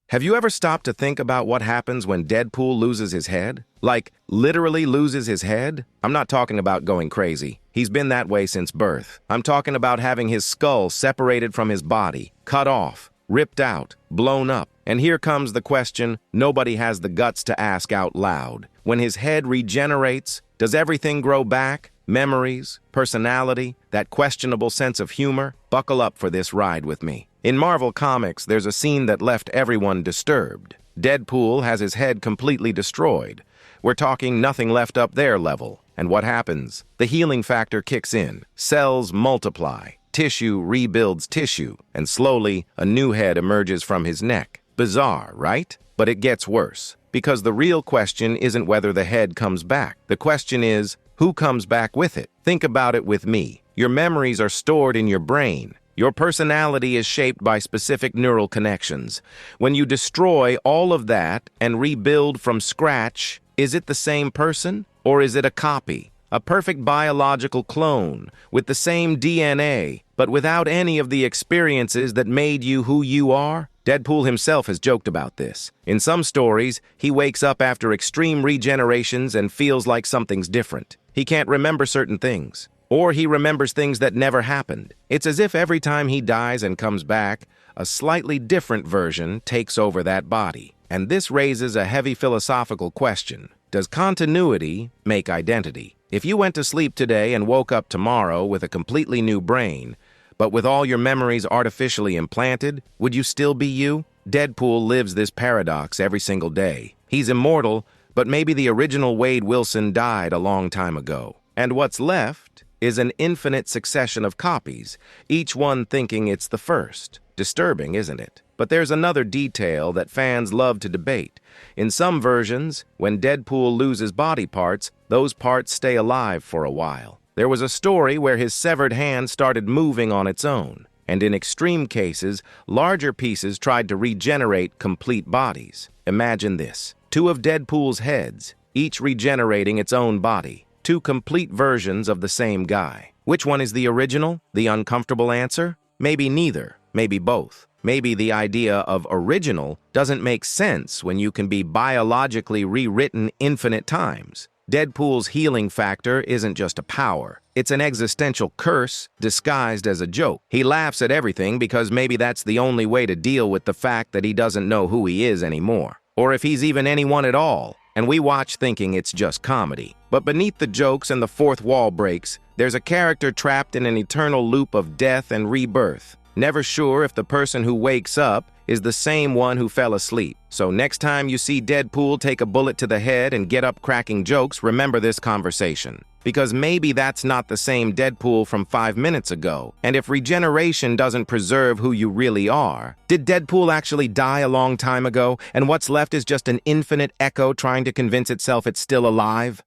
Have you ever stopped to think about what happens when Deadpool loses his head? Like, literally loses his head? I'm not talking about going crazy. He's been that way since birth. I'm talking about having his skull separated from his body, cut off, ripped out, blown up. And here comes the question nobody has the guts to ask out loud. When his head regenerates, does everything grow back? Memories, personality, that questionable sense of humor? Buckle up for this ride with me. In Marvel Comics, there's a scene that left everyone disturbed. Deadpool has his head completely destroyed. We're talking nothing left up there level. And what happens? The healing factor kicks in. Cells multiply. Tissue rebuilds tissue. And slowly, a new head emerges from his neck. Bizarre, right? But it gets worse. Because the real question isn't whether the head comes back. The question is, who comes back with it? Think about it with me. Your memories are stored in your brain. Your personality is shaped by specific neural connections. When you destroy all of that and rebuild from scratch, is it the same person or is it a copy? A perfect biological clone with the same DNA, but without any of the experiences that made you who you are? Deadpool himself has joked about this. In some stories, he wakes up after extreme regenerations and feels like something's different. He can't remember certain things. Or he remembers things that never happened. It's as if every time he dies and comes back, a slightly different version takes over that body. And this raises a heavy philosophical question. Does continuity make identity? If you went to sleep today and woke up tomorrow with a completely new brain, but with all your memories artificially implanted, would you still be you? Deadpool lives this paradox every single day. He's immortal, but maybe the original Wade Wilson died a long time ago. And what's left is an infinite succession of copies, each one thinking it's the first. Disturbing, isn't it? But there's another detail that fans love to debate. In some versions, when Deadpool loses body parts, those parts stay alive for a while. There was a story where his severed hand started moving on its own, and in extreme cases, larger pieces tried to regenerate complete bodies. Imagine this: two of Deadpool's heads, each regenerating its own body. Two complete versions of the same guy. Which one is the original? The uncomfortable answer? Maybe neither. Maybe both. Maybe the idea of original doesn't make sense when you can be biologically rewritten infinite times. Deadpool's healing factor isn't just a power. It's an existential curse disguised as a joke. He laughs at everything because maybe that's the only way to deal with the fact that he doesn't know who he is anymore. Or if he's even anyone at all. And we watch thinking it's just comedy. But beneath the jokes and the fourth wall breaks, there's a character trapped in an eternal loop of death and rebirth, never sure if the person who wakes up is the same one who fell asleep. So next time you see Deadpool take a bullet to the head and get up cracking jokes, remember this conversation. Because maybe that's not the same Deadpool from 5 minutes ago. And if regeneration doesn't preserve who you really are, did Deadpool actually die a long time ago, and what's left is just an infinite echo trying to convince itself it's still alive?